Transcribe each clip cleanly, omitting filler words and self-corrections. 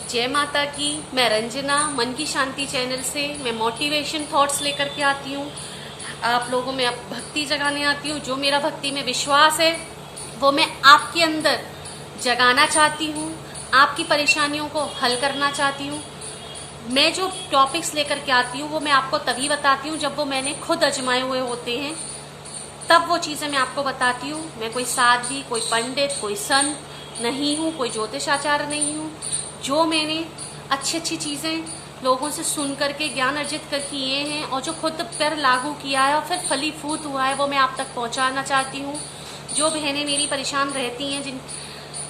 जय माता की। मैं रंजना मन की शांति चैनल से मैं मोटिवेशन थॉट्स लेकर के आती हूँ। आप लोगों में अब भक्ति जगाने आती हूँ। जो मेरा भक्ति में विश्वास है वो मैं आपके अंदर जगाना चाहती हूँ। आपकी परेशानियों को हल करना चाहती हूँ। मैं जो टॉपिक्स लेकर के आती हूँ वो मैं आपको तभी बताती हूँ जब वो मैंने खुद आजमाए हुए होते हैं, तब वो चीज़ें मैं आपको बताती हूँ। मैं कोई साध्वी, कोई पंडित, कोई संत नहीं हूँ, कोई ज्योतिषाचार्य नहीं हूँ। जो मैंने अच्छी अच्छी चीज़ें लोगों से सुन करके ज्ञान अर्जित कर किए हैं और जो खुद पर लागू किया है और फिर फलीभूत हुआ है वो मैं आप तक पहुँचाना चाहती हूँ। जो बहनें मेरी परेशान रहती हैं,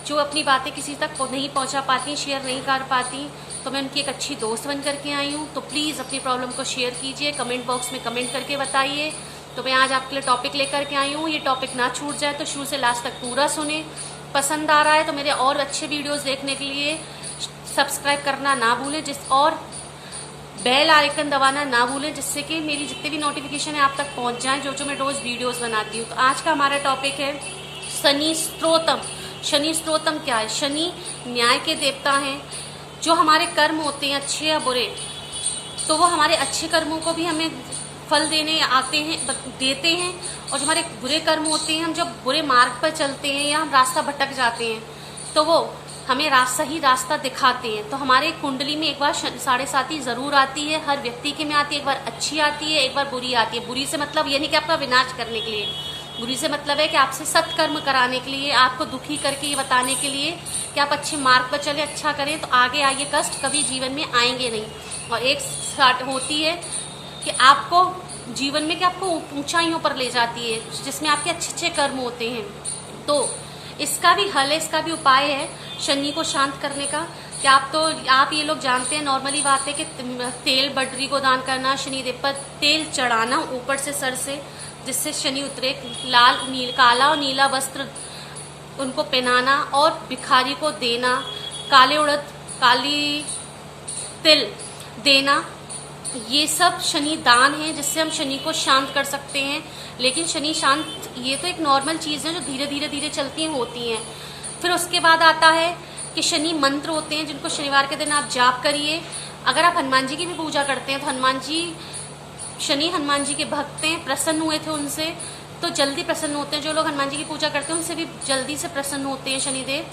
जो अपनी बातें किसी तक नहीं पहुँचा पाती, शेयर नहीं कर पाती, तो मैं उनकी एक अच्छी दोस्त बन करके आई हूँ। तो प्लीज़ अपनी प्रॉब्लम को शेयर कीजिए, कमेंट बॉक्स में कमेंट करके बताइए। तो मैं आज आपके लिए टॉपिक लेकर के आई हूँ। ये टॉपिक ना छूट जाए तो शुरू से लास्ट तक पूरा सुने। पसंद आ रहा है तो मेरे और अच्छे वीडियोस देखने के लिए सब्सक्राइब करना ना भूलें, और बेल आइकन दबाना ना भूलें, जिससे कि मेरी जितने भी नोटिफिकेशन है आप तक पहुँच जाएँ, जो मैं रोज़ वीडियोज़ बनाती हूँ। तो आज का हमारा टॉपिक है शनि स्त्रोतम। शनि स्त्रोतम क्या है? शनि न्याय के देवता हैं। जो हमारे कर्म होते हैं अच्छे या बुरे, तो वो हमारे अच्छे कर्मों को भी हमें फल देने आते हैं, देते हैं। और जो हमारे बुरे कर्म होते हैं, हम जब बुरे मार्ग पर चलते हैं या हम रास्ता भटक जाते हैं, तो वो हमें सही रास्ता दिखाते हैं। तो हमारे कुंडली में एक बार 7.5 ज़रूर आती है, हर व्यक्ति के में आती है। एक बार अच्छी आती है, एक बार बुरी आती है। बुरी से मतलब ये नहीं कि आपका विनाश करने के लिए, बुरी से मतलब है कि आपसे सत्कर्म कराने के लिए, आपको दुखी करके ये बताने के लिए कि आप अच्छे मार्ग पर चले, अच्छा करें, तो आगे आगे कष्ट कभी जीवन में आएंगे नहीं। और एक स्टार्ट होती है कि आपको जीवन में कि आपको ऊंचाइयों पर ले जाती है, जिसमें आपके अच्छे अच्छे कर्म होते हैं। तो इसका भी हल है, इसका भी उपाय है शनि को शांत करने का। कि आप ये लोग जानते हैं, नॉर्मली बात है कि तेल बटरी को दान करना, शनिदेव पर तेल चढ़ाना ऊपर से सर से, जिससे शनि उतरे। काला और नीला वस्त्र उनको पहनाना और भिखारी को देना, काले उड़द, काली तिल देना, ये सब शनि दान है, जिससे हम शनि को शांत कर सकते हैं। लेकिन शनि शांत ये तो एक नॉर्मल चीज़ है जो धीरे धीरे धीरे चलती होती हैं। फिर उसके बाद आता है कि शनि मंत्र होते हैं, जिनको शनिवार के दिन आप जाप करिए। अगर आप हनुमान जी की भी पूजा करते हैं तो शनि हनुमान जी के भक्त हैं, प्रसन्न हुए थे उनसे तो जल्दी प्रसन्न होते हैं। जो लोग हनुमान जी की पूजा करते हैं उनसे भी जल्दी से प्रसन्न होते हैं शनिदेव।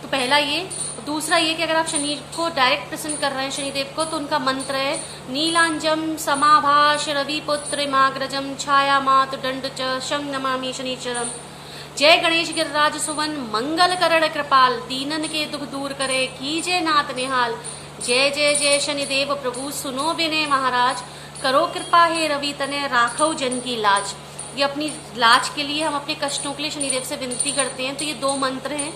तो पहला ये। दूसरा ये कि अगर आप शनि को डायरेक्ट प्रसन्न कर रहे हैं शनिदेव को, तो उनका मंत्र है नीलांजम समाभाष रविपुत्र माग्रजम छाया मात दंड च शं नमामि शनिचरम। जय गणेश गिरिराज सुवन मंगल करण कृपाल, दीनन के दुख दूर करे कीजे नाथ निहाल। जय जय जय शनिदेव प्रभु सुनो विनय महाराज, करो कृपा हे रवि तने राखो जन की लाज। ये अपनी लाज के लिए, हम अपने कष्टों के लिए शनिदेव से विनती करते हैं। तो ये 2 मंत्र हैं,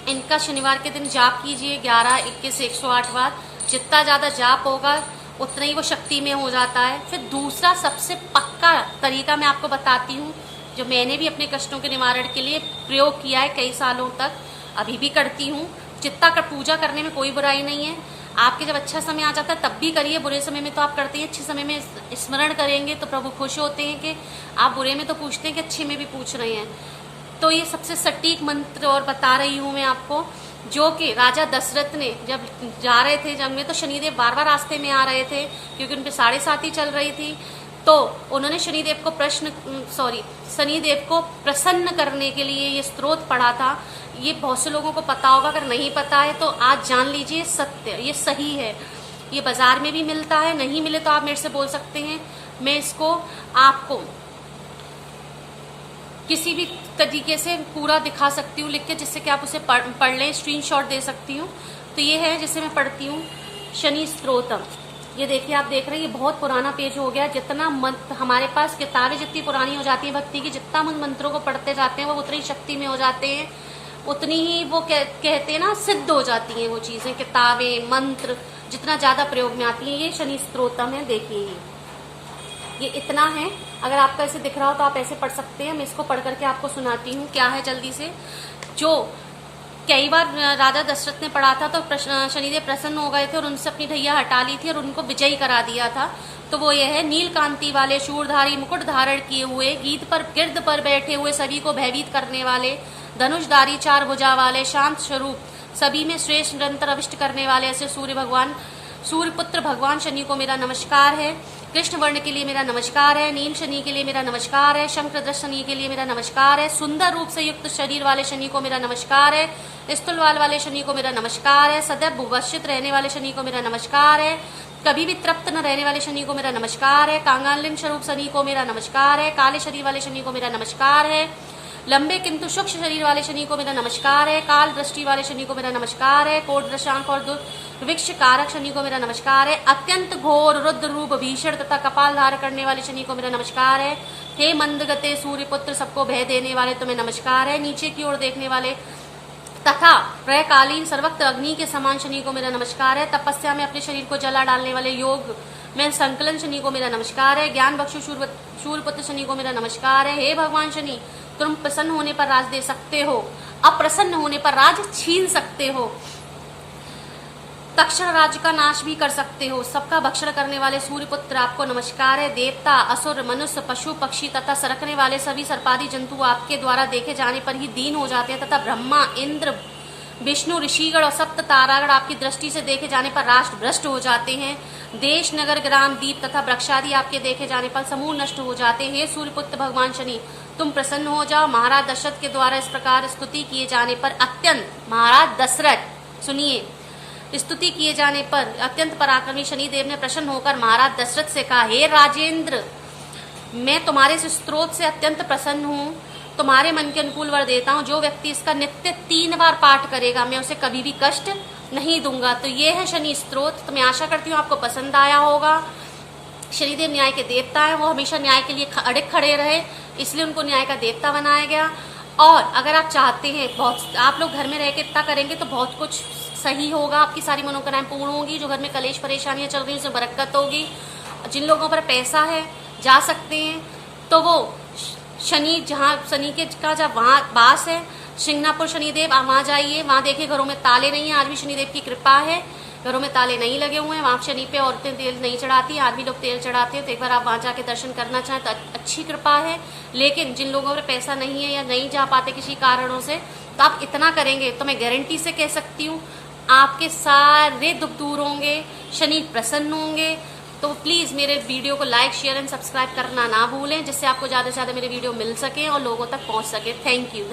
इनका शनिवार के दिन जाप कीजिए 11, 21, 108 बार। जितना ज़्यादा जाप होगा उतना ही वो शक्ति में हो जाता है। फिर दूसरा सबसे पक्का तरीका मैं आपको बताती हूँ, जो मैंने भी अपने कष्टों के निवारण के लिए प्रयोग किया है कई सालों तक, अभी भी करती हूँ। जितना कर पूजा करने में कोई बुराई नहीं है। आपके जब अच्छा समय आ जाता है तब भी करिए, बुरे समय में तो आप करते हैं, अच्छे समय में स्मरण करेंगे तो प्रभु खुश होते हैं कि आप बुरे में तो पूछते हैं कि अच्छे में भी पूछ रहे हैं। तो ये सबसे सटीक मंत्र और बता रही हूँ मैं आपको, जो कि राजा दशरथ ने जब जा रहे थे जंग में, तो शनिदेव बार बार रास्ते में आ रहे थे क्योंकि उन पर 7.5 चल रही थी। तो उन्होंने शनिदेव को प्रसन्न करने के लिए ये स्तोत्र पढ़ा था। ये बहुत से लोगों को पता होगा, अगर नहीं पता है तो आज जान लीजिए, सत्य, ये सही है। ये बाजार में भी मिलता है, नहीं मिले तो आप मेरे से बोल सकते हैं, मैं इसको आपको किसी भी तरीके से पूरा दिखा सकती हूँ लिख के, जिससे कि आप उसे पढ़ लें, स्क्रीनशॉट दे सकती हूँ। तो ये है जिसे मैं पढ़ती हूँ, शनि स्त्रोतम। ये देखिए, आप देख रहे हैं ये बहुत पुराना पेज हो गया। जितना मंत्र हमारे पास, किताबें जितनी पुरानी हो जाती है भक्ति की, जितना मंत्रों को पढ़ते जाते हैं वो उतनी शक्ति में हो जाते हैं, उतनी ही वो कहते हैं ना, सिद्ध हो जाती हैं वो चीज़ें, किताबें, मंत्र जितना ज़्यादा प्रयोग में आती हैं। ये शनि स्त्रोतम है, देखिए ये इतना है। अगर आपका ऐसे दिख रहा हो तो आप ऐसे पढ़ सकते हैं। मैं इसको पढ़ करके आपको सुनाती हूँ क्या है जल्दी से। जो कई बार राजा दशरथ ने पढ़ा था तो शनिदेव प्रसन्न हो गए थे और उनसे अपनी ढैया हटा ली थी और उनको विजयी करा दिया था। तो वो ये है, नील कांति वाले शूरधारी मुकुट धारण किए हुए, गिर्द पर बैठे हुए, सभी को भयभीत करने वाले, धनुषधारी 4 भुजा वाले, शांत स्वरूप सभी में श्रेष्ठ निरंतर अभिष्ट करने वाले ऐसे सूर्य पुत्र भगवान शनि को मेरा नमस्कार है। कृष्ण वर्ण के लिए मेरा नमस्कार है। नील शनि के लिए मेरा नमस्कार है। शंखदृष्ट शनि के लिए मेरा नमस्कार है। सुंदर रूप से युक्त शरीर वाले शनि को मेरा नमस्कार है। स्थूल बाल वाले शनि को मेरा नमस्कार है। सदैव भुवस्थित रहने वाले शनि को मेरा नमस्कार है। कभी भी तृप्त न रहने वाले शनि को मेरा नमस्कार है। कांगालिन स्वरूप शनि को मेरा नमस्कार है। काले शरीर वाले शनि को मेरा नमस्कार है। लंबे किंतु सूक्ष्म शरीर वाले शनि को मेरा नमस्कार है। काल दृष्टि वाले शनि को मेरा नमस्कार है। कोट दृष्टांक और दुर्भिक्ष कारक शनि को मेरा नमस्कार है। अत्यंत घोर रुद्र रूप भीषण तथा कपाल धार करने वाले शनि को मेरा नमस्कार है। हे मंदगते सूर्य पुत्र सबको भय देने वाले तुम्हें नमस्कार है। नीचे की ओर देखने वाले तथा प्रयकालीन सर्वत्र अग्नि के समान शनि को मेरा नमस्कार है। तपस्या में अपने शरीर को जला डालने वाले योग में संकलन शनि को मेरा नमस्कार है। ज्ञान बख्शु सूर्य पुत्र शनि को मेरा नमस्कार है। हे भगवान शनि, तुम प्रसन्न होने पर राज दे सकते हो, अप्रसन्न होने पर राज छीन सकते हो, तक्षण राज्य का नाश भी कर सकते हो। सबका भक्षण करने वाले सूर्य पुत्र आपको नमस्कार है। देवता, असुर, मनुष्य, पशु, पक्षी तथा सरकने वाले सभी सर्पादी जंतु आपके द्वारा देखे जाने पर ही दीन हो जाते हैं तथा ब्रह्मा, इंद्र, विष्णु, ऋषिगण और सप्त तारागण आपकी दृष्टि से देखे जाने पर राष्ट्र भ्रष्ट हो जाते हैं। देश, नगर, ग्राम, द्वीप तथा वृक्षादि आपके देखे जाने पर समूह नष्ट हो जाते हैं। सूर्यपुत्र भगवान शनि, तुम प्रसन्न हो जाओ। महाराज दशरथ के द्वारा इस प्रकार स्तुति किए जाने पर महाराज दशरथ सुनिए, स्तुति किए जाने पर अत्यंत पराक्रमी शनिदेव ने प्रसन्न होकर महाराज दशरथ से कहा, हे राजेंद्र, मैं तुम्हारे इस स्त्रोत से अत्यंत प्रसन्न हूँ। तुम्हारे मन के अनुकूल वर देता हूँ। जो व्यक्ति इसका नित्य 3 बार पाठ करेगा मैं उसे कभी भी कष्ट नहीं दूंगा। तो ये है शनि स्त्रोत। तो मैं आशा करती हूँ आपको पसंद आया होगा। शनिदेव न्याय के देवता है, वो हमेशा न्याय के लिए अड़िग खड़े रहे, इसलिए उनको न्याय का देवता बनाया गया। और अगर आप चाहते हैं, बहुत आप लोग घर में रह के इतना करेंगे तो बहुत कुछ सही होगा, आपकी सारी मनोकामनाएं पूर्ण होंगी। जो घर में कलेश परेशानियां चल रही हैं उसमें बरकत होगी। जिन लोगों पर पैसा है जा सकते हैं, तो वो शनि जहाँ शनि के का जब वहाँ वास है, शिंगनापुर शनिदेव, वहाँ जाइए। वहाँ देखिए घरों में ताले नहीं है, आज भी शनिदेव की कृपा है, घरों में ताले नहीं लगे हुए हैं। वहाँ शनि पे औरतें तेल नहीं चढ़ाती, आदमी लोग तेल चढ़ाते हैं। तो एक बार आप वहाँ जाके दर्शन करना चाहें तो अच्छी कृपा है। लेकिन जिन लोगों पर पैसा नहीं है या नहीं जा पाते किसी कारणों से, तो आप इतना करेंगे तो मैं गारंटी से कह सकती हूँ आपके सारे दुख दूर होंगे, शनि प्रसन्न होंगे। तो प्लीज़ मेरे वीडियो को लाइक, शेयर एंड सब्सक्राइब करना ना भूलें, जिससे आपको ज़्यादा से ज़्यादा मेरे वीडियो मिल सके और लोगों तक पहुँच सके। Thank you.